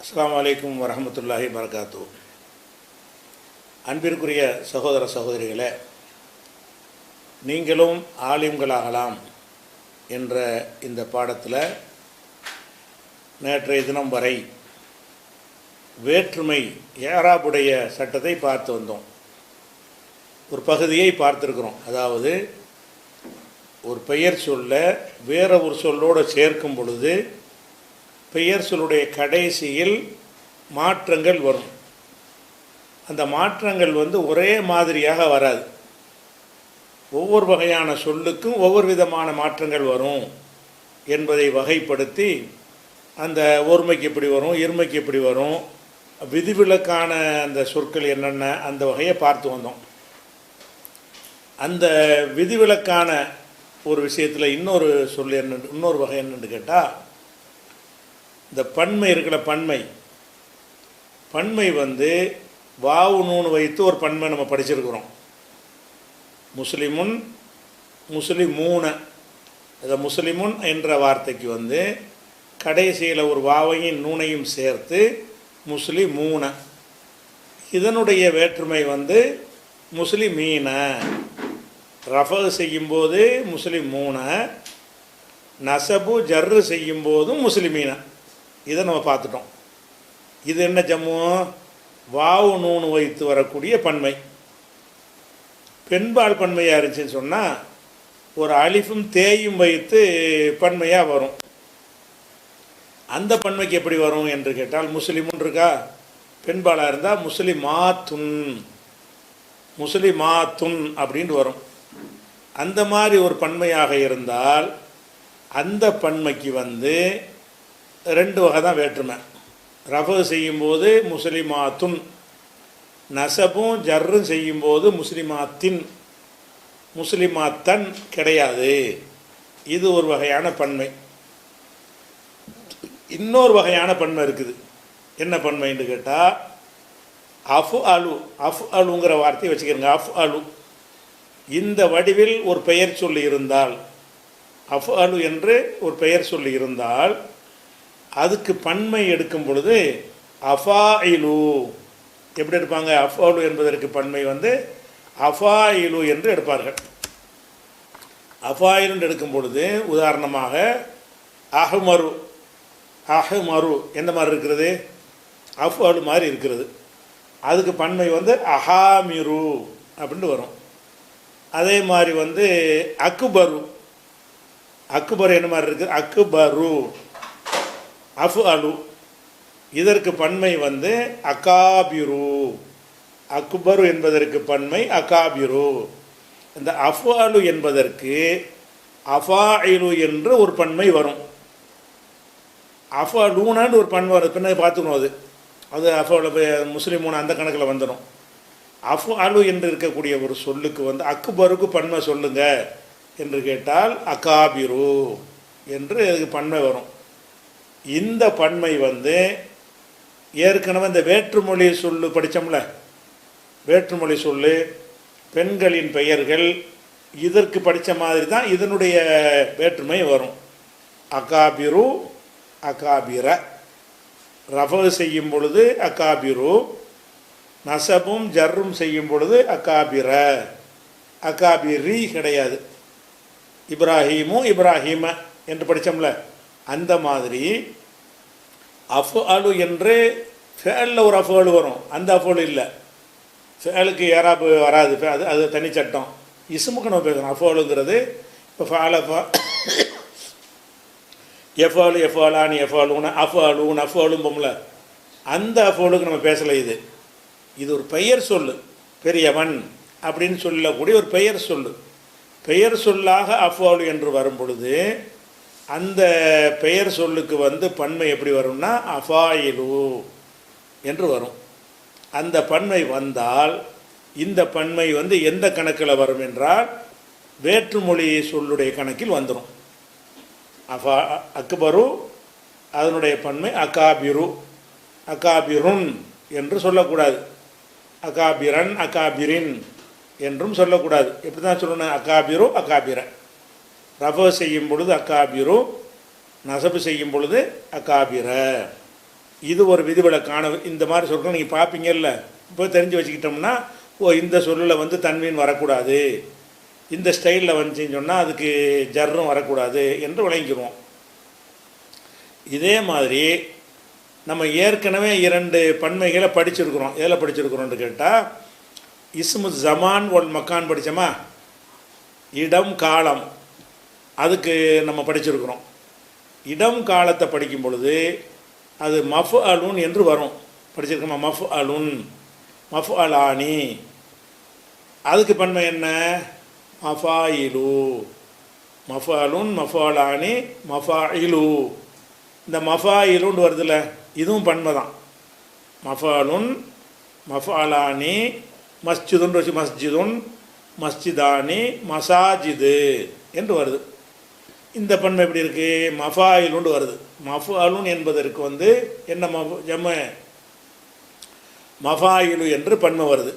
அஸ்ஸலாமு அலைக்கும் வரஹ்மத்துல்லாஹி வரகாத்து. அன்பிற்குரிய சகோதர சகோதரிகளே, நீங்களும் ஆலிம்களாகலாம் என்ற இந்த பாடத்தில் நேற்றைய தினம் வரை வேற்றுமை ஏராபுடைய சட்டத்தை பார்த்து வந்தோம். ஒரு பகுதியை பார்த்துருக்குறோம். அதாவது ஒரு பெயர் சொல்ல வேற ஒரு சொல்லோடு சேர்க்கும் பொழுது பெயர் சொல்லுடைய கடைசியில் மாற்றங்கள் வரும். அந்த மாற்றங்கள் ஒரே மாதிரியாக வராது. ஒவ்வொரு வகையான சொல்லுக்கும் ஒவ்வொரு விதமான மாற்றங்கள் வரும் என்பதை வகைப்படுத்தி அந்த ஒருமைக்கு எப்படி வரும், இருமைக்கு எப்படி வரும், விதிவிலக்கான அந்த சொற்கள் என்னென்ன அந்த வகையை பார்த்து வந்தோம். அந்த விதிவிலக்கான ஒரு விஷயத்தில் இன்னொரு சொல் இன்னொரு வகை என்னென்னு கேட்டால், இந்த பன்மை இருக்கிற பன்மை வாவு நூனு வைத்து ஒரு பன்மை நம்ம படிச்சிருக்கிறோம். முஸ்லிமுன், முஸ்லிமூன. இந்த முஸ்லிமுன் என்ற வார்த்தைக்கு கடைசியில் ஒரு வாவையும் நூனையும் சேர்த்து முஸ்லிமூன. இதனுடைய வேற்றுமை முஸ்லிமீன. ரஃப செய்யும்போது முஸ்லிமூன, நசபு ஜர்ரு செய்யும்போதும் முஸ்லிமீன. இதை நம்ம பார்த்துட்டோம். இது என்ன ஜம்மு? வாவு நூனு வைத்து வரக்கூடிய பன்மை. பெண்பால் பன்மையாக இருந்துச்சுன்னு சொன்னால் ஒரு அலிஃபும் தேயும் வைத்து பன்மையாக வரும். அந்த பன்மைக்கு எப்படி வரும் என்று கேட்டால், முஸ்லிமுன் இருக்கா, பெண்பாலாக இருந்தால் முஸ்லிமாத்துன், முஸ்லிமாத்துன் அப்படின்ட்டு வரும். அந்த மாதிரி ஒரு பன்மையாக இருந்தால் அந்த பன்மைக்கு ரெண்டு வகை தான் வேற்றுமை. ரஃபு செய்யும்போது முஸ்லிமாத்துன், நசபும் ஜர்ரும் செய்யும்போது முஸ்லிமாத்தின், முஸ்லிமாத்தன் கிடையாது. இது ஒரு வகையான பன்மை. இன்னொரு வகையான பன்மை இருக்குது. என்ன பன்மைன்னு கேட்டால், அஃப் அலுங்கிற வார்த்தையை வச்சுக்கிறங்க. அஃப் அலு இந்த வடிவில் ஒரு பெயர் சொல்லி இருந்தால், அஃப் அலு என்று ஒரு பெயர் சொல்லி இருந்தால் அதுக்கு பன்மை எடுக்கும் பொழுது அஃபாயிலு எப்படி எடுப்பாங்க? அஃபாலு என்பதற்கு பன்மை அஃபாயிலு என்று எடுப்பார்கள். அஃபாயிலு எடுக்கும் பொழுது உதாரணமாக அஹ்மரு, அஹ்மரு எந்த மாதிரி இருக்கிறது? அஃபாலு மாதிரி இருக்கிறது. அதுக்கு பன்மை அஹாமிரு அப்படின்ட்டு வரும். அதே மாதிரி அக்பரு, அக்பர் என்ன மாதிரி இருக்குது? அக்பரு. அஃப் அலு இதற்கு பன்மை அகாபிரு. அக்பரு என்பதற்கு பன்மை அகாபிரு. இந்த அஃப் அலு என்பதற்கு அஃபாயிலு என்று ஒரு பன்மை வரும். அஃபலூனான்னு ஒரு பன்மை வரும். பின்ன பார்த்துக்கணும். அது அஃபல முஸ்லிமூன் அந்த கணக்கில் வந்துடும். அஃப் அலு என்று இருக்கக்கூடிய ஒரு சொல்லுக்கு அக்பருக்கு பன்மை சொல்லுங்க என்று கேட்டால் அகாபிரு என்று அதுக்கு பன்மை வரும். இந்த பன்மை ஏற்கனவே இந்த வேற்றுமொழி சொல்லு படித்தோம்ல, வேற்றுமொழி சொல்லு, பெண்களின் பெயர்கள், இதற்கு படித்த மாதிரி தான் இதனுடைய வேற்றுமை வரும். அகாபிரு, அகாபிர. ரஃபு செய்யும் பொழுது அகாபிரு, நசபும் ஜர்ரும் செய்யும் பொழுது அகாபிர. அகாபிரி கிடையாது. இப்ராஹீமு, இப்ராஹீம என்று படித்தோம்ல, அந்த மாதிரி அஃப் அலு என்று ஃபேலில் ஒரு அஃப் அலு வரும். அந்த அஃப் அலு இல்லை. ஃபேலுக்கு ஏராப்பு வராது. அது தனி சட்டம். இஸ்முக்கு நம்ம பேசுகிறோம். அஃப் அலுங்கிறது இப்போ ஃபாலஃபா, எஃப் அலு, எஃப் அலானி, எஃப் அலுன்னு, அஃப் அலுன்னு, அஃப் அலும்போம்ல, அந்த அஃப் அலுக்கு நம்ம பேசலை. இது ஒரு பெயர் சொல்லு. பெரியவன் அப்படின்னு சொல்லக்கூடிய ஒரு பெயர் சொல்லு. பெயர் சொல்லாக அஃப் அலு என்று வரும் பொழுது அந்த பெயர் சொல்லுக்கு பன்மை எப்படி வரும்னா அஃபாயிலு என்று வரும். அந்த பன்மை வந்தால் இந்த பன்மை எந்த கணக்கில் வரும் என்றால் வேற்றுமொழி சொல்லுடைய கணக்கில் வந்துடும். அக்பரு அதனுடைய பன்மை அகாபிரு. அகாபிருன் என்று சொல்லக்கூடாது. அகாபிரன், அகாபிரின் என்றும் சொல்லக்கூடாது. எப்படி தான் சொல்லணும்? அகாபிரு, அகாபிர. ரஃபு செய்யும் பொழுது அகாபிரு, நசபு செய்யும் பொழுது அகாபிர. இது ஒரு விதிவிலக்கான இந்த மாதிரி சொற்கள் நீங்கள் பார்ப்பீங்கல்ல. இப்போ தெரிஞ்சு வச்சுக்கிட்டோம்னா, ஓ இந்த சொல்லில் வந்து தன்வீன் வரக்கூடாது, இந்த ஸ்டைலில் வந்துச்சின்னு சொன்னால் அதுக்கு ஜர்ரும் வரக்கூடாது என்று விளங்கிடுவோம். இதே மாதிரி நம்ம ஏற்கனவே 2 பன்மைகளை படிச்சிருக்கிறோம். எதில் படிச்சிருக்கிறோன்னு கேட்டால், இஸ்மு ஜமான் ஒல் மக்கான் படித்தோமா, இடம் காலம், அதுக்கு நம்ம படிச்சிருக்கிறோம். இடம் காலத்தை படிக்கும் பொழுது அது மஃப் அலுன் என்று வரும். படிச்சிருக்கோமா? மஃப் அலுன், மஃப் அலானி. அதுக்கு பன்மை என்ன? மஃபாயிலு. மஃப் அலுன், மஃப் அலானி, மஃபாயிலு. இந்த மஃபாயிலுன்னு வருதுல்ல, இதுவும் பன்மை தான். மஃபாலுன், மஃபாலானி, மஸ்ஜிதுன் வச்சு மஸ்ஜிதுன், மஸ்ஜிதானி, மசாஜிது என்று வருது. இந்த பன்மை எப்படி இருக்குது? மஃபாயிலுன்னு வருது. மஃபாலுன் என்பதற்கு வந்து என்ன ஜம்ம மஃபாயிலு என்று பன்மை வருது.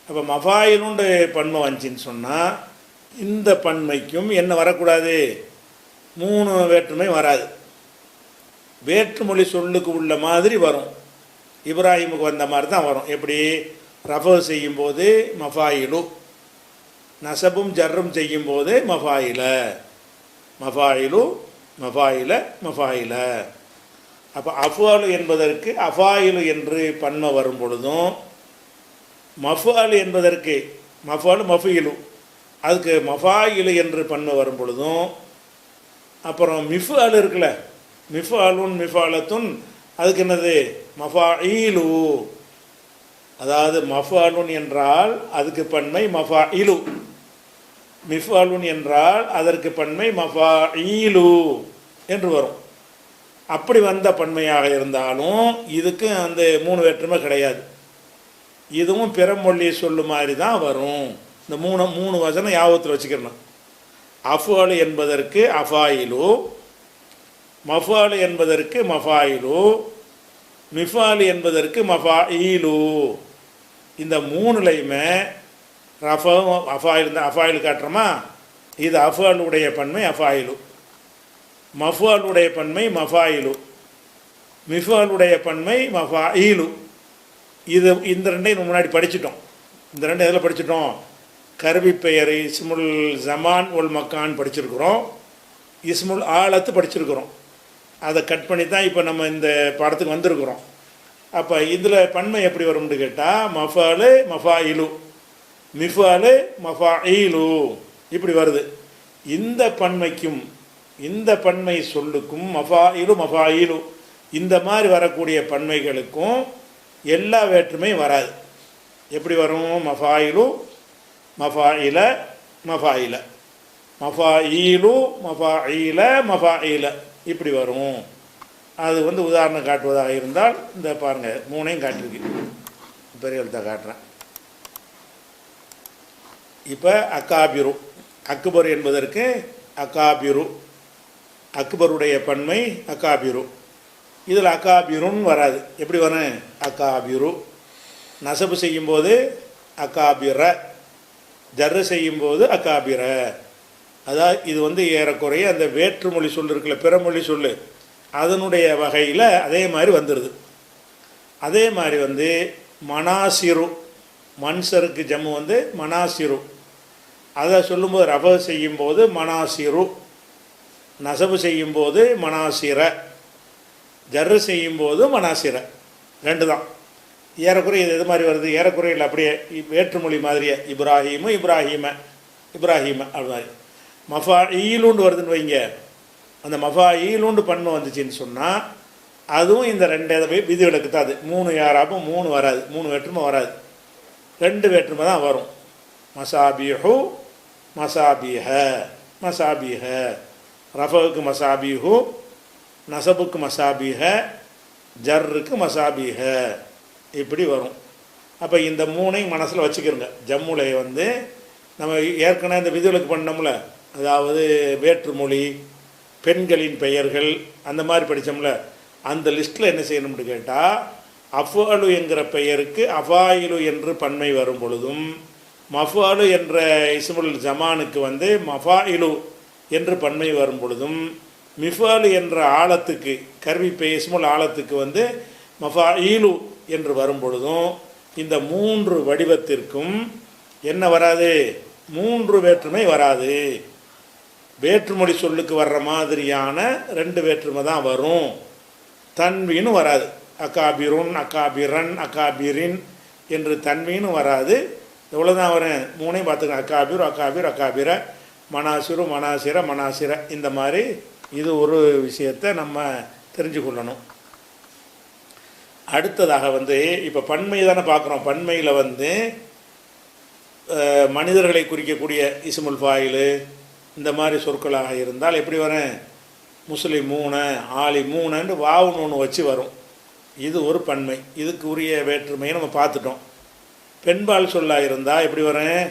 அப்போ மஃபாயிலுண்டு பன்மை வந்துச்சின்னு சொன்னால் இந்த பன்மைக்கும் என்ன வரக்கூடாது? 3 வேற்றுமை வராது. வேற்றுமொழி சொல்லுக்கு உள்ள மாதிரி வரும். இப்ராஹிமுக்கு வந்த மாதிரி தான் வரும். எப்படி? ரஃபு செய்யும்போது மஃபாயிலு, நசபும் ஜர்ரும் செய்யும்போது மஃபாயில, மஃபாயிலு, மஃபாயில, மஃபாயில. அப்போ அஃபாலு என்பதற்கு அஃபாயிலு என்று பன்மை வரும் பொழுதும், மஃபாலு என்பதற்கு மஃபாலு மஃபீலு, அதுக்கு மஃபாயிலு என்று பன்மை வரும் பொழுதும், அப்புறம் மிஃபாலு இருக்குல்ல, மிஃபாலுன் மிஃபாலத்துன், அதுக்கு என்னது? மஃபாயிலு. அதாவது மஃபாலுன் என்றால் அதுக்கு பன்மை மஃபாயிலு, மிஃபாலுன் என்றால் அதற்கு பன்மை மஃபாயிலு என்று வரும். அப்படி வந்த பன்மையாக இருந்தாலும் இதுக்கு அந்த 3 வேற்றுமை கிடையாது. இதுவும் பிறமொழி சொல்லு மாதிரி தான் வரும். இந்த 3 வசனம் யாபத்தில் வச்சுக்கணும். அஃபாலு என்பதற்கு அஃபாயிலு, மஃபாலு என்பதற்கு மஃபாயிலு, மிஃபாலு என்பதற்கு மஃபாயிலு. இந்த 3லையுமே ரஃபா அஃபாயில் தான். அஃபாயில் காட்டுறோமா, இது அஃபாலுடைய பன்மை அஃபாயிலு, மஃபாலுடைய பன்மை மஃபாயிலு, மிஃபாலுடைய பன்மை மஃபாயிலு. இது இந்த 2ஐயும் முன்னாடி படிச்சிட்டோம். இந்த 2 எதில் படிச்சிட்டோம்? கருவி பெயர் இஸ்முல் ஜமான் ஒல் மக்கான் படிச்சிருக்கிறோம், இஸ்முல் ஆலத்து படிச்சிருக்கிறோம். அதை கட் பண்ணி தான் இப்போ நம்ம இந்த படத்துக்கு வந்திருக்கிறோம். அப்போ இதில் பன்மை எப்படி வரும்னு கேட்டால் மஃபாலு மஃபாயிலு, மிஃபாலு மஃபாயிலு இப்படி வருது. இந்த பன்மைக்கும் இந்த பன்மை சொல்லுக்கும் மஃபாயிலு மஃபாயிலு இந்த மாதிரி வரக்கூடிய பன்மைகளுக்கும் எல்லா வேற்றுமையும் வராது. எப்படி வரும்? மஃபாயிலு, மஃபாயில, மஃபாயில, மஃபாயிலு, மஃபாயில, மஃபாயில இப்படி வரும். அது வந்து உதாரணம் காட்டுவதாக இருந்தால் இந்த பாருங்கள் 3ஐயும் காட்டிருக்கு. பெரிய எழுத்தாக காட்டுறேன். இப்போ அக்காபிரு, அக்பர் என்பதற்கு அக்காபிரு, அக்பருடைய பன்மை அக்காபிரு. இதில் அக்காபிருன்னு வராது. எப்படி வரும்? அக்காபிரு. நசபு செய்யும்போது அக்காபிர, ஜர்ரு செய்யும்போது அக்காபிர. அதாவது இது வந்து ஏறக்குறைய அந்த வேற்றுமொழி சொல் இருக்குல்ல, பிறமொழி சொல், அதனுடைய வகையில் அதே மாதிரி வந்துடுது. அதே மாதிரி வந்து மனாசிரு, மன்சருக்கு ஜம்மு வந்து மனாசிரு. அதை சொல்லும்போது ரஃப செய்யும்போது மனாசிரு, நசபு செய்யும்போது மனாசிர, ஜர்ரு செய்யும்போது மனாசிர. 2 தான். ஏறக்குறைய இது எது மாதிரி வருது? ஏறக்குறையில் அப்படியே வேற்றுமொழி மாதிரியே இப்ராஹீமு, இப்ராஹீம, இப்ராஹீம அது மாதிரி. மஃபாயிலுண்டு வருதுன்னு வைங்க. அந்த மஃபாயிலுண்டு பன்மை வந்துச்சின்னு சொன்னால் அதுவும் இந்த 2 விதிவிலக்கு தான். அது 3 யாராப்பும் 3 வராது, 3 வேற்றுமை வராது, 2 வேற்றுமை தான் வரும். மசாபிஹு, மசாபிஹ, மசாபிஹ. ரஃபுக்கு மசாபிஹு, நசபுக்கு மசாபிஹ, ஜர்ருக்கு மசாபிஹ இப்படி வரும். அப்போ இந்த 3ஐயும் மனசில் வச்சுக்கிறோங்க. ஜம்முலை வந்து நம்ம ஏற்கனவே இந்த விதிவிலக்கு பண்ணோம்ல, அதாவது வேற்றுமொழி, பெண்களின் பெயர்கள் அந்த மாதிரி படித்தோம்ல, அந்த லிஸ்ட்டில் என்ன செய்யணும்னு கேட்டால் அஃபாலு என்கிற பெயருக்கு அஃபாயிலு என்று பன்மை வரும் பொழுதும், மஃபாலு என்ற இஸ்முல் ஜமானுக்கு வந்து மஃபாயிலு என்று பன்மை வரும் பொழுதும், மிஃபால் என்ற ஆழத்துக்கு கர்விப்பை இஸ்முல் ஆழத்துக்கு வந்து மஃபாஈலு என்று வரும் பொழுதும் இந்த 3 வடிவத்திற்கும் என்ன வராது, 3 வேற்றுமை வராது. வேற்றுமொழி சொல்லுக்கு வர்ற மாதிரியான 2 வேற்றுமை தான் வரும், தன்வீனும் வராது. அகாபிருன், அகாபிரன், அகாபிரின் என்று தன்வீனும் வராது. எவ்வளோதான் வரும், 3ஐயும் பார்த்துக்கலாம். அகாபிர், அகாபிர், அகாபிர, மனாசிரு, மனாசிர, மனாசிர. இந்த மாதிரி இது ஒரு விஷயத்தை நம்ம தெரிஞ்சு கொள்ளணும். அடுத்ததாக வந்து இப்போ பன்மை தானே பார்க்குறோம். பன்மையில் வந்து மனிதர்களை குறிக்கக்கூடிய இஸ்முல் ஃபாயிலு இந்த மாதிரி சொற்களாக இருந்தால் எப்படி வரும், முஸ்லிமூன, ஆலிமூனன்னு வாவுன்னு ஒன்று வச்சு வரும். இது ஒரு பன்மை. இதுக்கு உரிய வேற்றுமையை நம்ம பார்த்துட்டோம். பெண்பால் சொல்லாக இருந்தால் எப்படி வரும்,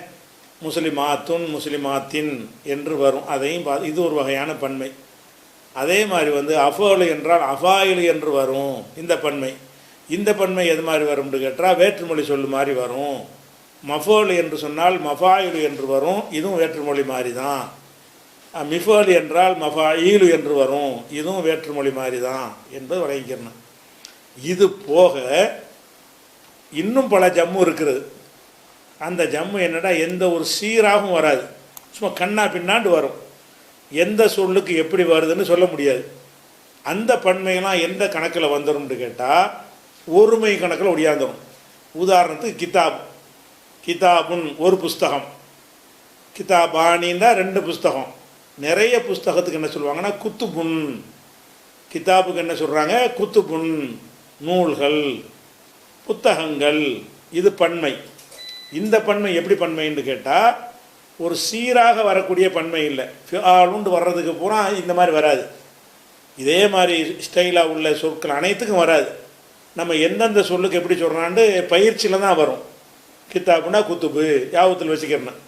முஸ்லிமாத்துன், முஸ்லிமாத்தின் என்று வரும். அதையும் இது ஒரு வகையான பன்மை. அதே மாதிரி வந்து அஃபாலு என்றால் அஃபாயிலு என்று வரும் இந்த பன்மை. இந்த பன்மை எது மாதிரி வரும்னு கேட்டால் வேற்றுமொழி சொல்லு மாதிரி வரும். மஃபோல் என்று சொன்னால் மஃபாயிலு என்று வரும், இதுவும் வேற்றுமொழி மாதிரி தான். மிஃபோல் என்றால் மஃபாயிலு என்று வரும், இதுவும் வேற்றுமொழி மாதிரி தான் என்பது வழங்கிக்கிறேன். இது போக இன்னும் பல ஜம்மு இருக்கிறது. அந்த ஜம்மு என்னடா எந்த ஒரு சீராகவும் வராது, சும்மா கண்ணா பின்னாண்டு வரும். எந்த சொல்லுக்கு எப்படி வருதுன்னு சொல்ல முடியாது. அந்த பன்மையெல்லாம் எந்த கணக்கில் வந்துடும்னு கேட்டால் ஒருமை கணக்கில் ஒடியாந்துடும். உதாரணத்துக்கு கிதாப், கிதாபுன் ஒரு புஸ்தகம், கிதாபானின்னா 2 புஸ்தகம். நிறைய புஸ்தகத்துக்கு என்ன சொல்லுவாங்கன்னா குத்துபுன். கிதாபுக்கு என்ன சொல்கிறாங்க, குத்துபுன், நூல்கள், புத்தகங்கள். இது பன்மை. இந்த பன்மை எப்படி பன்மைன்னு கேட்டால் ஒரு சீராக வரக்கூடிய பன்மை இல்லை. ஃபிஆலுண்டு வர்றதுக்கு பூரா இந்த மாதிரி வராது. இதே மாதிரி ஸ்டைலாக உள்ள சொற்கள் அனைத்துக்கும் வராது. நம்ம எந்தெந்த சொல்லுக்கு எப்படி சொல்கிறான்னு பயிற்சியில் தான் வரும். கித்தாபுனா குத்துபு யாபத்தில் வச்சுக்கிறேன்.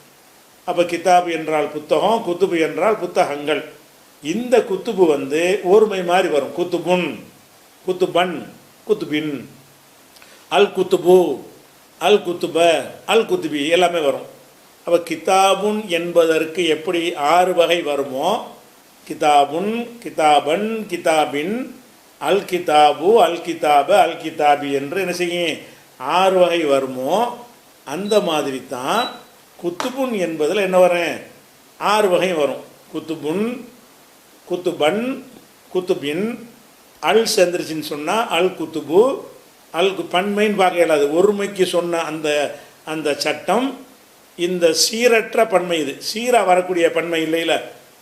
அப்போ கித்தாபு என்றால் புத்தகம், குத்துபு என்றால் புத்தகங்கள். இந்த குத்துபு வந்து ஒருமை மாதிரி வரும். குத்துபுன், குத்துபன், குத்துபின், அல் குத்துபு, அல் குத்துப, அல் குத்துபி எல்லாமே வரும். அப்போ கிதாபுன் என்பதற்கு எப்படி 6 வகை வருமோ, கிதாபுன், கிதாபன், கிதாபின், அல் கிதாபு, அல் கிதாப, அல் கிதாபி என்று என்ன செய்யும் 6 வகை வருமோ, அந்த மாதிரி தான் குத்துபுன் என்பதில் என்ன வரும், 6 வகை வரும். குத்துபுன், குத்துபன், குத்துபின், அல் செந்திரிச்சின்னு சொன்னால் அல் குத்துபு, அல் பன்மைன்னு பார்க்க இயலாது. ஒருமைக்கு சொன்ன அந்த அந்த சட்டம் இந்த சீரற்ற பன்மை. இது சீராக வரக்கூடிய பன்மை இல்லைல்ல,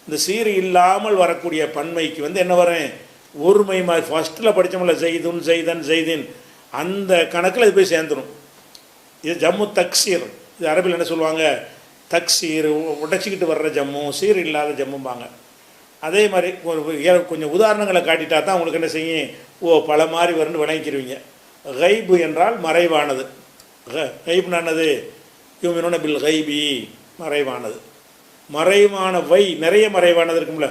இந்த சீர் இல்லாமல் வரக்கூடிய பன்மைக்கு வந்து என்ன வரும், ஒருமை மாதிரி. ஃபஸ்ட்டில் படித்தோம்ல ஜெய்துன், ஜெய்தன், ஜெய்தின், அந்த கணக்கில் இது போய் சேர்ந்துடும். இது ஜம்மு தக்சீர். இது அரபில் என்ன சொல்லுவாங்க, தக்சீர், உடைச்சிக்கிட்டு வர்ற ஜம்மு, சீர் இல்லாத ஜம்மும்பாங்க. அதே மாதிரி கொஞ்சம் உதாரணங்களை காட்டிட்டா தான் உங்களுக்கு என்ன செய்யும், ஓ பல மாதிரி வரும்னு விளங்கிக்கிருவீங்க. கைபு என்றால் மறைவானது. கைபுனானது யூமினூன பில் கைபி, மறைவானது. மறைவான வை நிறைய மறைவானது இருக்கும்ல.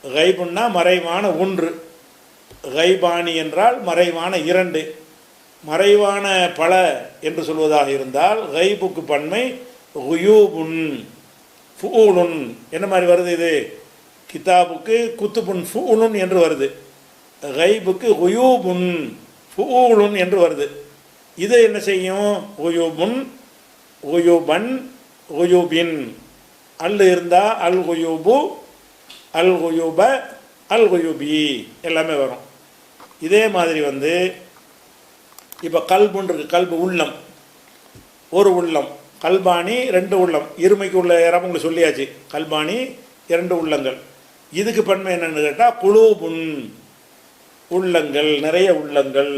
கைபுன்னா மறைவான 1, கைபானி என்றால் மறைவான 2, மறைவான பல என்று சொல்வதாக இருந்தால் கைபுக்கு பன்மை குயூபுன், ஃபூலுன். என்ன மாதிரி வருது இது, கிதாபுக்கு குத்துபுன் ஃபூலுன் என்று வருது, கைபுக்கு குயூபுன் ஃபூலுன் என்று வருது. இது என்ன செய்யும், குயூபுன், குயூபன், குயூபின். அல் இருந்தால் அல் குயூபு, அல் குயூப, அல் குயூபி எல்லாமே வரும். இதே மாதிரி வந்து இப்போ கல்புன்னு இருக்குது. கல்பு உள்ளம், ஒரு உள்ளம். கல்பானி 2 உள்ளம். இருமைக்கு உள்ள யாரும் உங்களுக்கு சொல்லியாச்சு. கல்பானி 2 உள்ளங்கள். இதுக்கு பன்மை என்னென்னு கேட்டால் குலூபுன், உள்ளங்கள், நிறைய உள்ளங்கள்.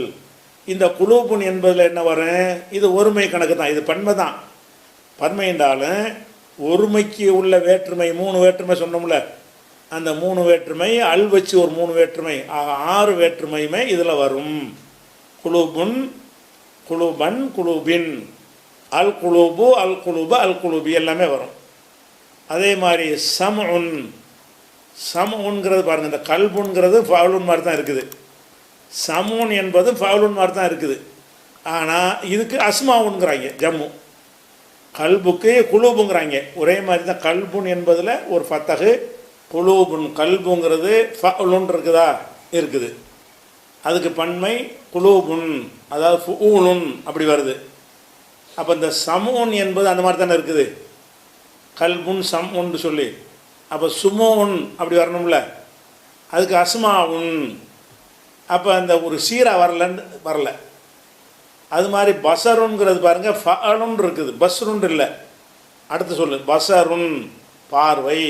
இந்த குலூபுன் என்பதில் என்ன வரும், இது ஒருமை கணக்கு தான். இது பன்மை தான். பன்மை என்றாலும் ஒருமைக்கு உள்ள வேற்றுமை 3 வேற்றுமை சொன்னோம்ல, அந்த 3 வேற்றுமை அல் வச்சு ஒரு 3 வேற்றுமை, 6 வேற்றுமையுமே இதில் வரும். குலூபுன், குலூபன், குலூபின், அல் குலூபு, அல் குலூப, அல் குலூபி எல்லாமே வரும். அதே மாதிரி சம்உன், சம்உன்கிறது பாருங்கள், இந்த கல்புன்கிறது ஃபவுலுன் மாதிரி தான் இருக்குது. சமூன் என்பது ஃபவுலுன் மாதிரி தான் இருக்குது. ஆனால் இதுக்கு அஸ்மாவுன்கிறாங்க ஜம்மு. கல்புக்கு குலூபுங்கிறாங்க. ஒரே மாதிரி தான். கல்புன் என்பதில் ஒரு ஃபத்தகு, குலூபுன் கல்புங்கிறது ஃபஉலுன் இருக்குதா, இருக்குது. அதுக்கு பன்மை குலூபுன், அதாவது ஃபுஊலுன் அப்படி வருது. அப்போ இந்த சமூன் என்பது அந்த மாதிரி தானே இருக்குது, கல்புன் சம்உன்னு சொல்லி. அப்போ சுமூன் அப்படி வரணும்ல, அதுக்கு அஸ்மாவுன். அப்போ அந்த ஒரு சீரா வரல. அது மாதிரி பசருங்கிறது பாருங்கள் ஃபஅலுன் இருக்குது, பஸ்ருன் இல்லை. அடுத்து சொல்லு பசருன் பார்வை,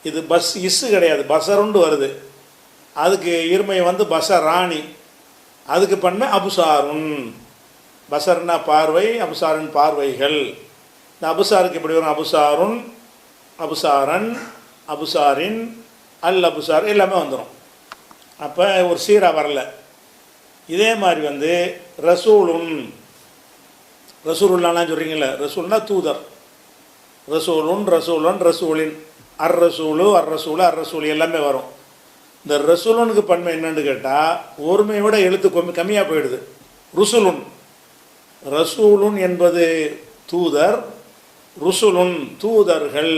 இது பஸ் இஸ்ஸு கிடையாது, பசருண்டு வருது. அதுக்கு இருமை வந்து பசராணி, அதுக்கு பண்ண அபுசாருன். பசர்னா பார்வை, அபுசாருன் பார்வைகள். இந்த அபுசாருக்கு எப்படி வரும், அபுசாருன், அபுசாரன், அபுசாரின், அல் அபுசார் எல்லாமே வந்துடும். அப்போ ஒரு சீரா வரல. இதே மாதிரி வந்து ரசூலுன், ரசூலுல்லாலாம் சொல்கிறீங்களே, ரசூல்னா தூதர். ரசூலுன், ரசூலன், ரசூலின், அர் ரசூலு, அர் ரசூலு, அர் ரசூல் எல்லாமே வரும். இந்த ரசூலுனுக்கு பன்மை என்னன்னு கேட்டால் ஒருமையோட எழுத்து கம்மியாக போயிடுது. ருசுலுன், ரசூலுன் என்பது தூதர், ருசுலுன் தூதர்கள்.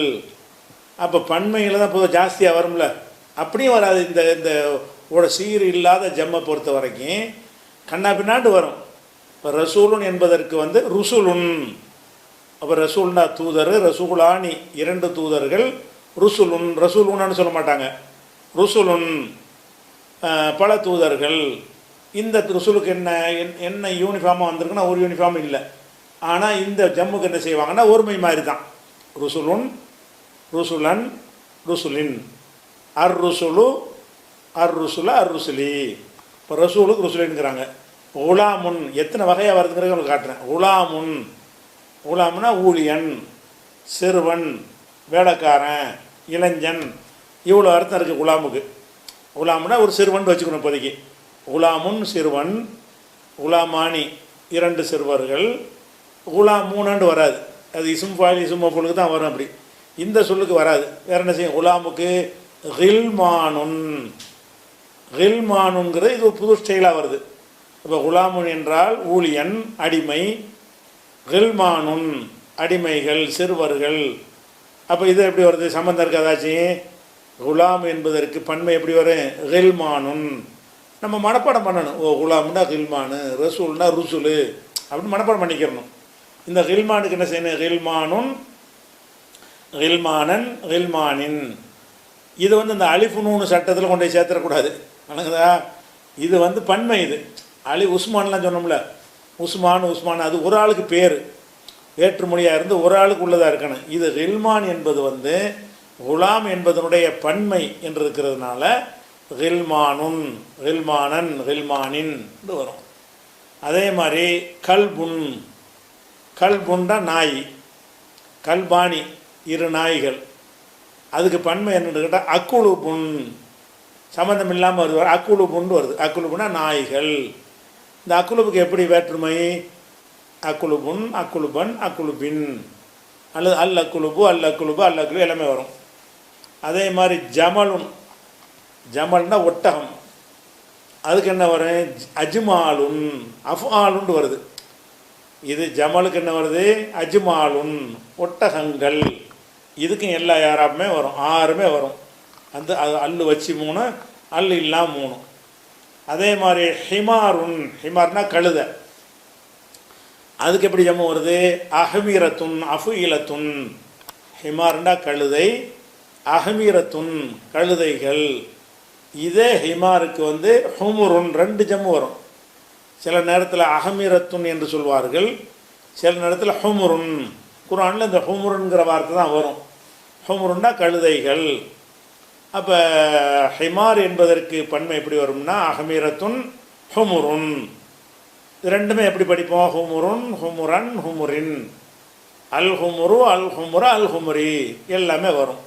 அப்போ பன்மையில் தான் பொதுவாக ஜாஸ்தியாக வரும்ல, அப்படியும் வராது. இந்த இந்த சீர் இல்லாத ஜம்மை பொறுத்த வரைக்கும் கண்ணா பின்னாண்டு வரும். இப்போ ரசூலுன் என்பதற்கு வந்து ருசுலுன். அப்போ ரசூல்னா தூதர், ரசூலானி இரண்டு தூதர்கள், ருசுலுன், ரசூலுன்னு சொல்ல மாட்டாங்க, ருசுலுன் பல தூதர்கள். இந்த ருசுலுக்கு என்ன யூனிஃபார்மாக வந்திருக்குன்னா ஒரு யூனிஃபார்ம் இல்லை. ஆனால் இந்த ஜம்முக்கு என்ன செய்வாங்கன்னா ஒருமை மாதிரி தான், ருசுலுன், ருசுலன், ருசுலின், அர் ருசுலு, அர் ருசுல, அர் ருசுலி. இப்போ ரசூலுக்கு ருசுலின்ங்கிறாங்க. உலாமுன் எத்தனை வகையாக வருதுங்கிறத உங்களுக்கு காட்டுறேன். உலாமுன், உலாமுன்னா ஊழியன், சிறுவன், வேலைக்காரன், இளைஞன், இவ்வளோ அர்த்தம் இருக்குது குலாமுக்கு. குலாமுன்னா ஒரு சிறுவன் வச்சுக்கணும் இப்போதைக்கு. குலாமுன் சிறுவன், குலாமானி இரண்டு சிறுவர்கள், குலாம் மூணாண்டு வராது, அது இசும் ஃபாயில் இசும் மஃபூலுக்கு தான் வரும். அப்படி இந்த சொல்லுக்கு வராது. வேறு என்ன செய்யும், குலாமுக்கு கில்மானுன், கில்மானுங்கிறது இது புது ஸ்டைலாக வருது. இப்போ குலாமுன் என்றால் ஊழியன், அடிமை, கில்மானுன் அடிமைகள், சிறுவர்கள். அப்போ இது எப்படி வருது, சம்பந்தம் இருக்காதாச்சும். குலாம் என்பதற்கு பன்மை எப்படி வரும், கில்மானுன். நம்ம மனப்பாடம் பண்ணணும். ஓ குலாம்னா கில்மானு, ரசூல்னா ருசுலு அப்படின்னு மனப்பாடம் பண்ணிக்கிறணும். இந்த கில்மானுக்கு என்ன செய்யணும், கில்மானுன், கில்மானன், கில்மானின். இது வந்து இந்த அலிஃபுனூன்னு சட்டத்தில் கொண்டு போய் சேர்த்துடக்கூடாது, வணங்குதா. இது வந்து பன்மை. இது அலி உஸ்மான்லாம் சொன்னோம்ல, உஸ்மான், உஸ்மான் அது ஒரு ஆளுக்கு பேர், வேற்றுமொழியாக இருந்து ஒரு ஆளுக்கு உள்ளதாக இருக்கணும். இது கில்மான் என்பது வந்து குலாம் என்பதனுடைய பன்மை என்று இருக்கிறதுனால கில்மானுன், கில்மானன், கில்மானின் என்று வரும். அதே மாதிரி கல்புன், கல்புண்டா நாய், கல்பானி இரு நாய்கள். அதுக்கு பன்மை என்னென்னு கேட்டால் அக்குலுபுன், சம்மந்தம் இல்லாமல் வருது, அக்குலுபுன்னு வருது. அக்குலுபுன்னா நாய்கள். இந்த அக்குலுபுக்கு எப்படி வேற்றுமை, அக்குலுபுன், அக்குலுபன், அக்குலுபின், அல்லது அல் அக்குலுபு, அல் அக்குலுபு, அல் அக்குலு எல்லாமே வரும். அதே மாதிரி ஜமலுன், ஜமல்னா ஒட்டகம், அதுக்கு என்ன வரும், அஜ்மாலுன், அஃஆலுன்னு வருது. இது ஜமலுக்கு என்ன வருது, அஜ்மாலுன் ஒட்டகங்கள். இதுக்கும் எல்லா யாராப்புமே வரும், ஆறுமே வரும். அந்த அல்லு வச்சு 3, அல்லு இல்லாமல் 3. அதே மாதிரி ஹிமாருன், ஹிமார்னா கழுதை, அதுக்கு எப்படி ஜம்மு வருது, அஹ்மீரத்துன், அஃபுஇலத்துன். ஹிமார்னா கழுதை, அஹ்மீரத்துன் கழுதைகள். இதே ஹிமாருக்கு வந்து ஹுமுருன் 2 ஜம்மு வரும். சில நேரத்தில் அஹ்மீரத்துன் என்று சொல்வார்கள், சில நேரத்தில் ஹுமுருன். குர்ஆனில் இந்த ஹுமுருன்கிற வார்த்தை தான் வரும். ஹுமுருன்னா கழுதைகள். அப்போ ஹிமார் என்பதற்கு பன்மை எப்படி வரும்னா அஹ்மீரத்துன், ஹுமுருன். இது ரெண்டுமே எப்படி படிப்போம், ஹுமுருன், ஹுமுரன், ஹுமுரின், அல் ஹுமுரு, அல் ஹுமுர, அல் ஹுமுரி எல்லாமே வரும்.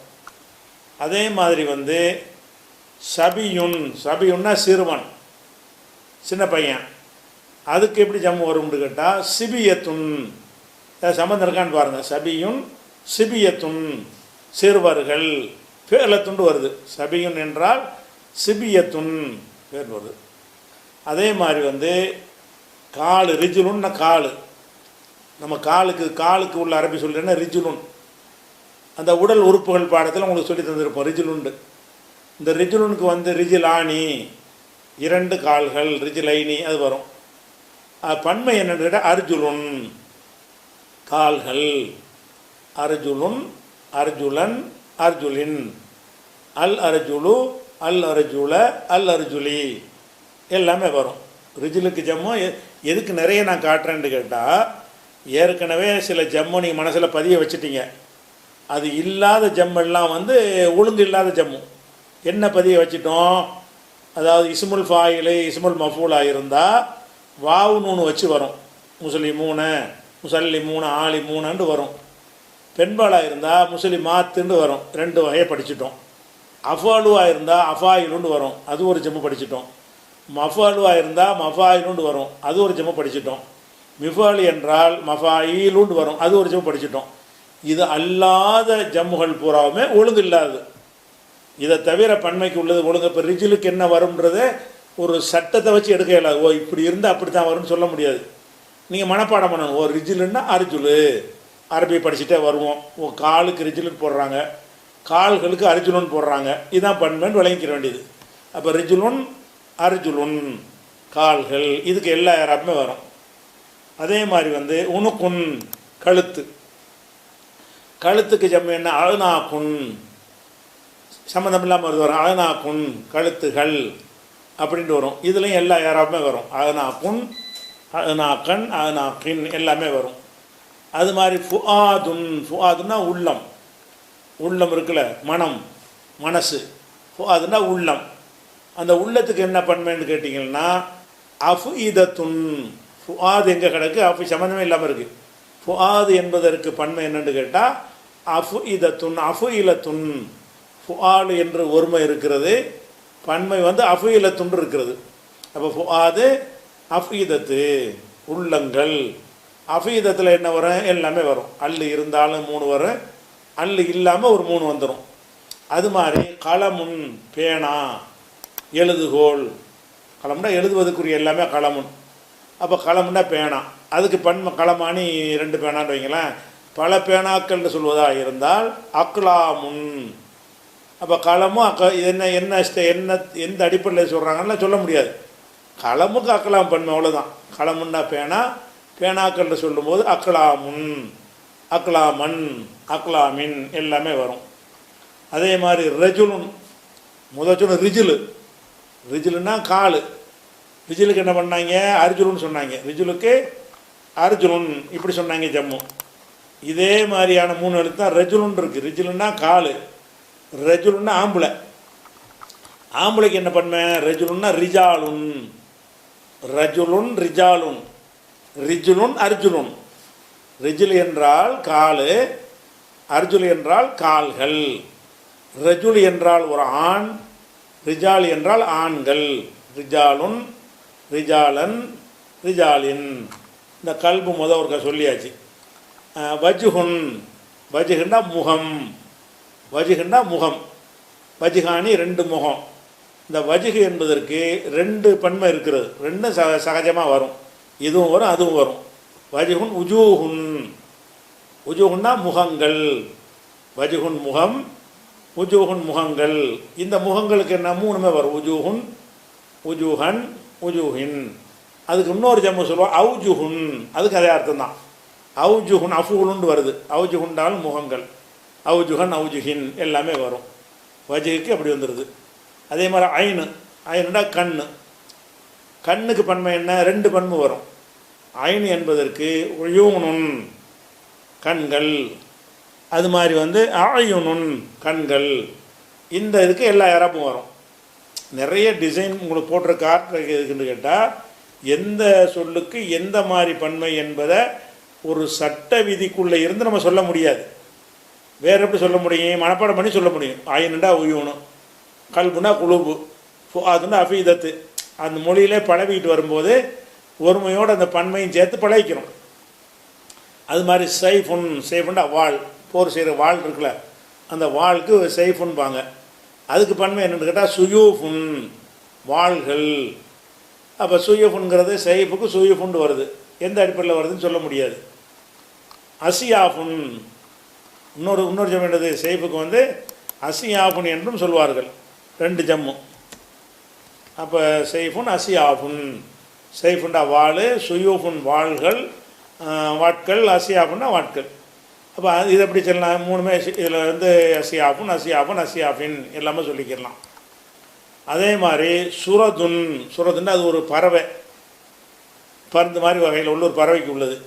அதே மாதிரி வந்து சபியுன், சபியுன்னா சிறுவன், சின்ன பையன், அதுக்கு எப்படி ஜம்மு வரும்னு கேட்டால் சிபியத்துன். சம்பந்தம் இருக்கான்னு பாருங்கள். சபியுன், சிபியத்துன் சிறுவர்கள், பேலத்துண்டு வருது. சபியுன் என்றால் சிபியத்துன் பேர் வருது. அதே மாதிரி வந்து காலு, ரிஜுலுன்னா காலு, நம்ம காலுக்கு உள்ள அரபி சொல்கிறேன்னா ரிஜுலுன். அந்த உடல் உறுப்புகள் பாடத்தில் உங்களுக்கு சொல்லி தந்திருப்போம் ரிஜிலுண்டு. இந்த ரிஜிலுனுக்கு வந்து ரிஜிலானி 2 கால்கள், ரிஜிலைனி அது வரும். பன்மை என்னன்னு கேட்டால் அர்ஜுலுன் கால்கள், அர்ஜுலுன் அர்ஜுலன் அர்ஜுலின், அல் அர்ஜுலு அல் அர்ஜுல அல் அர்ஜுலி எல்லாமே வரும். ரிஜிலுக்கு ஜம்மு எதுக்கு நிறைய நான் காட்டுறேன்னு கேட்டால், ஏற்கனவே சில ஜம்மு நீங்கள் மனசில் பதிய வச்சுட்டீங்க. அது இல்லாத ஜம்மெல்லாம் வந்து ஒழுங்கு இல்லாத ஜம்மு. என்ன பதிய வச்சிட்டோம்? அதாவது இஸ்முல் ஃபாயிலு இஸ்முல் மஃபூலாக இருந்தால் வாவு நூனு வச்சு வரும். முஸ்லிமூன முசல்லிமூன ஆலிமூனு வரும். பெண்பாலாக இருந்தால் முஸ்லிமாத்துன்னு வரும். 2 வகையை படிச்சிட்டோம். அஃபாலுவாக இருந்தால் அஃபாயிலுண்டு வரும். அது ஒரு ஜம்மு படிச்சிட்டோம். மஃபாலுவாக இருந்தால் மஃபாயிலுண்டு வரும். அது ஒரு ஜம்மு படிச்சிட்டோம். மிஃபால் என்றால் மஃபாயிலுண்டு வரும். அது ஒரு ஜம்மு படிச்சிட்டோம். இது அல்லாத ஜம்முகள் பூராவுமே ஒழுங்கு இல்லாது. இதை தவிர பன்மைக்கு உள்ளது ஒழுங்கு. இப்போ ரிஜிலுக்கு என்ன வரும்ன்றதை ஒரு சட்டத்தை வச்சு எடுக்க இயலாது. ஓ இப்படி இருந்தால் அப்படி தான் வரும்னு சொல்ல முடியாது. நீங்கள் மனப்பாடம் பண்ணணும். ஓ ரிஜிலுன்னா அர்ஜுலு, அரபி படிச்சுட்டே வருவோம். ஓ காலுக்கு ரிஜிலுன்னு போடுறாங்க, கால்களுக்கு அர்ஜுலுன்னு போடுறாங்க. இதுதான் பன்மைன்னு விளங்கிக்கிற வேண்டியது. அப்போ ரிஜுலுன் அர்ஜுலுன் கால்கள், இதுக்கு எல்லா யாராப்புமே வரும். அதே மாதிரி வந்து உனுக்குன் கழுத்து, கழுத்துக்கு ஜம்மு என்ன? அழுநாக்குன், சம்மந்தம் இல்லாமல் வருது வரும். அழுநாக்குன் கழுத்துகள் அப்படின்ட்டு வரும். இதுலேயும் எல்லா யாராப்புமே வரும். அழுநாக்குன் அழுநாக்கன் அழுநாக்கின் எல்லாமே வரும். அது மாதிரி ஃபுஆதுன், ஃபுஆதுன்னா உள்ளம், உள்ளம் இருக்குல்ல, மனம் மனசு. ஃபுஆதுன்னா உள்ளம். அந்த உள்ளத்துக்கு என்ன பன்மைன்னு கேட்டிங்கன்னா அஃபுஇதத்துன். ஃபுஆது எங்கே கிடக்கு? அஃபு சம்மந்தமே இல்லாமல் இருக்குது. ஃபுஆது என்பதற்கு பன்மை என்னன்னு கேட்டால் அஃபுஇதத்துன் அஃபுஇலத்துன். ஃபுஆலு என்று ஒருமை இருக்கிறது, பன்மை வந்து அஃபுஇலத்துன் இருக்கிறது. அப்போ ஃபுஆது அஃபீதத்து உள்ளங்கள். அஃபீதத்தில் என்ன வரும்? எல்லாமே வரும். அல்லு இருந்தாலும் 3 வரும், அல்லு இல்லாமல் ஒரு 3 வந்துடும். அது மாதிரி கலமுன் பேனா, எழுதுகோள். கலம்னா எழுதுவதுக்குரிய எல்லாமே கலமுன். அப்போ கலமுன்னா பேனா, அதுக்கு பன்மை களமானி 2 பேனான்னு வைங்களேன். பல பேனாக்கள்னு சொல்வதாக இருந்தால் அக்லாமுன். அப்போ களமும் என்ன என்ன என்ன எந்த அடிப்படையில் சொல்கிறாங்கன்னா சொல்ல முடியாது. களமுக்கு அக்கலாம் பன்மை, அவ்வளோதான். களமுன்னா பேனா, பேனாக்கள்னு சொல்லும்போது அக்லாமுன் அக்லாமன் அக்லாமின் எல்லாமே வரும். அதே மாதிரி ரஜுலுன், முதல் சொன்ன ரிஜிலு, ரிஜிலுன்னா காலு. ரிஜிலுக்கு என்ன பண்ணாங்க? அர்ஜுலுன்னு சொன்னாங்க. ரிஜிலுக்கு அர்ஜுலுன் இப்படி சொன்னாங்க ஜம்மு. இதே மாதிரியான 3 எழுத்து தான் ரஜுலுன் இருக்குது. ரிஜிலுன்னா காலு, ரஜுலுன்னா ஆம்பளை. ஆம்பளைக்கு என்ன பண்ண? ரஜுலுன்னா ரிஜாலுன், ரஜுலுன் ரிஜாலுன், ரிஜுலுன் அர்ஜுலுன். ரிஜுல் என்றால் காலு, அர்ஜுல் என்றால் கால்கள். ரஜுல் என்றால் ஒரு ஆண், ரிஜால் என்றால் ஆண்கள். ரிஜாலுன் ரிஜாலன் ரிஜாலின். இந்த கல்பு ஒருக்க சொல்லியாச்சு. வஜுகுன், வஜுகுன்னா முகம், வஜுகுன்னா முகம். வஜுகானி 2 முகம். இந்த வஜுகு என்பதற்கு 2 பன்மை இருக்கிறது. 2 சகஜமாக வரும். இதுவும் வரும் அதுவும் வரும். வஜுகுன் உஜூஹுன், உஜூஹுன்னா முகங்கள். வஜுகுன் முகம், உஜூஹுன் முகங்கள். இந்த முகங்களுக்கு என்ன 3மே வரும். உஜூஹுன் உஜூஹன் உஜூஹின். அதுக்கு இன்னொரு ஜம்மு சொல்லுவோம் அவுஜுஹுன், அதுக்கு அதே அர்த்தம் தான். அவுஜுஹுன் அஃபுலுன்னு வருது. அவுஜுஹுண்டாலும் முகங்கள், அவுஜுஹன் அவுஜுஹின் எல்லாமே வரும். வஜுக்கு அப்படி வந்துடுது. அதே மாதிரி ஐனு, ஐனுண்டா கண்ணு. கண்ணுக்கு பன்மை என்ன? 2 பன்மை வரும். ஐனு என்பதற்கு உயூனுன் கண்கள், அது மாதிரி வந்து ஆயுனுன் கண்கள். இந்த இதுக்கு எல்லா யாராப்பும் வரும். நிறைய டிசைன் உங்களுக்கு போட்டுற காட்டு இருக்குன்னு கேட்டால் எந்த சொல்லுக்கு எந்த மாதிரி பன்மை என்பதை ஒரு சட்ட விதிக்குள்ளே இருந்து நம்ம சொல்ல முடியாது. வேறு எப்படி சொல்ல முடியும்? மனப்பாடம் பண்ணி சொல்ல முடியும். ஆயினுண்டா உயூனு, கல்புனா குழுபு, அதுன்னா அஃபீதத்து. அந்த மொழியிலே பழகிட்டு வரும்போது ஒருமையோடு அந்த பன்மையும் சேர்த்து பழகிக்கிறோம். அது மாதிரி சைஃபுன், சைஃபுண்டா வாள், போர் செய்கிற வாள் இருக்குல்ல, அந்த வாளுக்கு சைஃபுன்பாங்க. அதுக்கு பன்மை என்னென்னு கேட்டால் சுயூஃபுன் வாள்கள். அப்போ சுயூஃபுன்கிறது சைஃபுக்கு சுயூஃபுன் வருது. எந்த அடிப்படையில் வருதுன்னு சொல்ல முடியாது. அசியாஃபுன், இன்னொரு ஜம்மு என்னது, செய்ஃபுக்கு வந்து அசியாஃபுன் என்றும் சொல்வார்கள், 2 ஜம்மு. அப்போ செய்ஃபுன் அசியாஃபுன், செய்ஃபுண்டா வாள், சுயூஃபுன் வாள்கள் வாட்கள், அசியாஃபுன்னா வாட்கள். அப்போ இது எப்படி சொல்லலாம், 3மே இதில் வந்து அசியாஃபுன் அசியாஃபுன் அசியாஃபின் எல்லாமே சொல்லிக்கிடலாம். அதே மாதிரி சுரதுன்னா அது ஒரு பறவை, பருந்து மாதிரி வகையில் உள்ள ஒரு பறவைக்கு உள்ளது.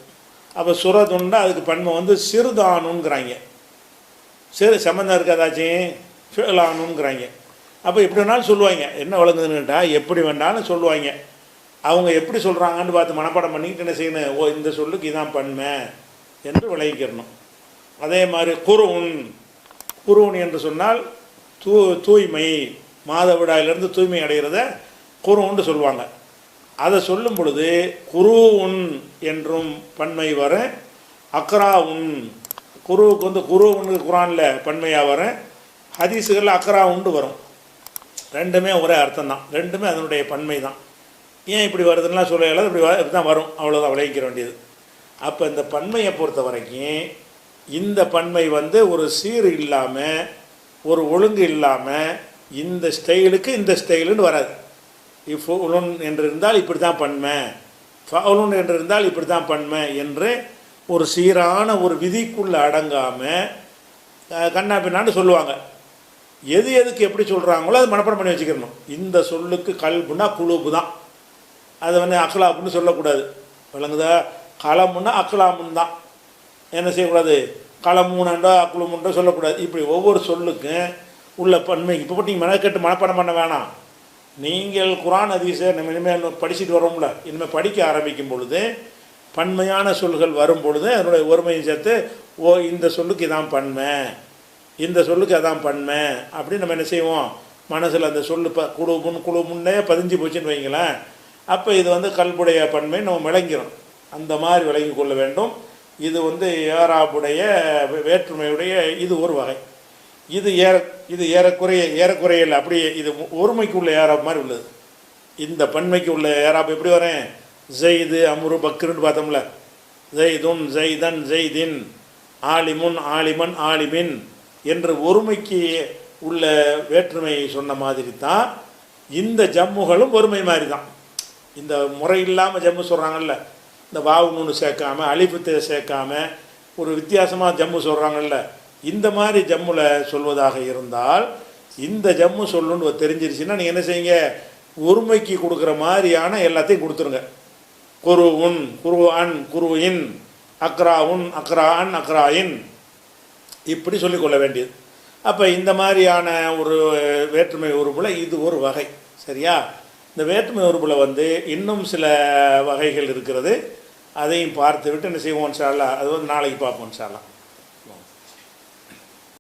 அப்போ சுரதுன்னா அதுக்கு பன்மை வந்து சிறுதானுங்கிறாங்க, சம்மந்தம் இருக்காதாச்சும் ஃபிலானுங்கிறாங்க. அப்போ எப்படி வேணாலும் சொல்லுவாங்க, என்ன வழங்குதுன்னு கேட்டால் எப்படி வேணாலும் சொல்லுவாங்க. அவங்க எப்படி சொல்கிறாங்கன்னு பார்த்து மனப்பாடம் பண்ணிக்கிட்டு என்ன செய்யணும், ஓ இந்த சொல்லுக்கு இதான் பன்மை என்று விளைவிக்கிறணும். அதே மாதிரி குருவுன் என்று சொன்னால் தூய்மை, மாதவிடாயிலிருந்து தூய்மை அடைகிறத குருவுன்னு சொல்லுவாங்க. அதை சொல்லும் பொழுது குருவுன் என்றும் பன்மை வர, அக்ராவுன், குருவுக்கு வந்து குருவுன்னு குரானில் பன்மையாக வர, ஹதீஸுகளில் அக்ராவுண்டு வரும். 2மே ஒரே அர்த்தம் தான், 2மே அதனுடைய பன்மை தான். ஏன் இப்படி வருதுன்னா சொல்லல, இப்படி தான் வரும், அவ்வளோதான் விளைவிக்கிற வேண்டியது. அப்போ இந்த பன்மையை பொறுத்த வரைக்கும் இந்த பன்மை வந்து ஒரு சீர் இல்லாமல், ஒரு ஒழுங்கு இல்லாமல், இந்த ஸ்டைலுக்கு இந்த ஸ்டைலுன்னு வராது. இஃபுலுன் என்று இருந்தால் இப்படி தான் பன்மை, ஃபவுலுன் என்று இருந்தால் இப்படி தான் பன்மை என்று ஒரு சீரான ஒரு விதிக்குள்ளே அடங்காமல் கண்ணா பின்னான்னு சொல்லுவாங்க. எதுக்கு எப்படி சொல்கிறாங்களோ அது மனப்பாடம் பண்ணி வச்சுக்கணும். இந்த சொல்லுக்கு கல்புனா குழுப்பு தான், அதை வந்து அக்லாப்புன்னு சொல்லக்கூடாது, விளங்குதா? கலமுன்னா அக்லாமுன்னு தான், என்ன செய்யக்கூடாது, களமூனண்டோ அக்குளுமுண்டோ சொல்லக்கூடாது. இப்படி ஒவ்வொரு சொல்லுக்கும் உள்ள பன்மை. இப்போ நீங்கள் மெனக்கெட்டு மனப்பாடம் பண்ண வேணாம். நீங்கள் குரான் ஹதீஸை நம்ம இனிமேல் படிச்சுட்டு வரோம்ல, இனிமேல் படிக்க ஆரம்பிக்கும் பொழுது பன்மையான சொல்கள் வரும் பொழுது அதனுடைய ஒருமையை சேர்த்து, ஓ இந்த சொல்லுக்கு இதான் பன்மை, இந்த சொல்லுக்கு அதான் பன்மை அப்படின்னு நம்ம என்ன செய்வோம், மனசில் அந்த சொல்லு குழுமுன்னே பதிஞ்சு போச்சுன்னு வைங்களேன். அப்போ இது வந்து கல்புடைய பன்மை நம்ம விளங்கிறோம். அந்த மாதிரி விளங்கி கொள்ள வேண்டும். இது வந்து ஏராபுடைய வேற்றுமையுடைய இது ஒரு வகை. இது ஏறக்குறைய இல்லை, அப்படியே இது ஒருமைக்கு உள்ள ஏராப் மாதிரி உள்ளது. இந்த பன்மைக்கு உள்ள ஏராப் எப்படி வரேன், ஜெயிது அம்ரு பக்ருன்னு பார்த்தோம்ல, ஜெய்துன் ஜெய்தன் ஜெய்தின், ஆலிமுன் ஆலிமன் ஆலிமின் என்று ஒருமைக்கு உள்ள வேற்றுமை சொன்ன மாதிரி தான் இந்த ஜம்முகளும் ஒருமை மாதிரி தான். இந்த முறை இல்லாமல் ஜம்மு சொல்கிறாங்கல்ல, இந்த வாவு நூன்னு சேர்க்காம அலிஃபத்தை சேர்க்காம ஒரு வித்தியாசமாக ஜம்மு சொல்கிறாங்கல்ல, இந்த மாதிரி ஜம்முவில் சொல்வதாக இருந்தால் இந்த ஜம்மு சொல்லுன்னு தெரிஞ்சிருச்சுன்னா நீங்கள் என்ன செய்யுங்க, ஒருமைக்கு கொடுக்குற மாதிரியான எல்லாத்தையும் கொடுத்துருங்க. குருவுன் குருஅன் குருஇன், அக்ராவுன் அக்ரான் அக்ராயின், இப்படி சொல்லிக்கொள்ள வேண்டியது. அப்போ இந்த மாதிரியான ஒரு வேற்றுமை உறுப்புல இது ஒரு வகை, சரியா? இந்த வேற்றுமை உறுப்புல வந்து இன்னும் சில வகைகள் இருக்கிறது, அதையும் பார்த்து விட்டு என்ன செய்வோம் இன்ஷா அல்லாஹ், அது வந்து நாளைக்கு பார்ப்போம் இன்ஷா அல்லாஹ்.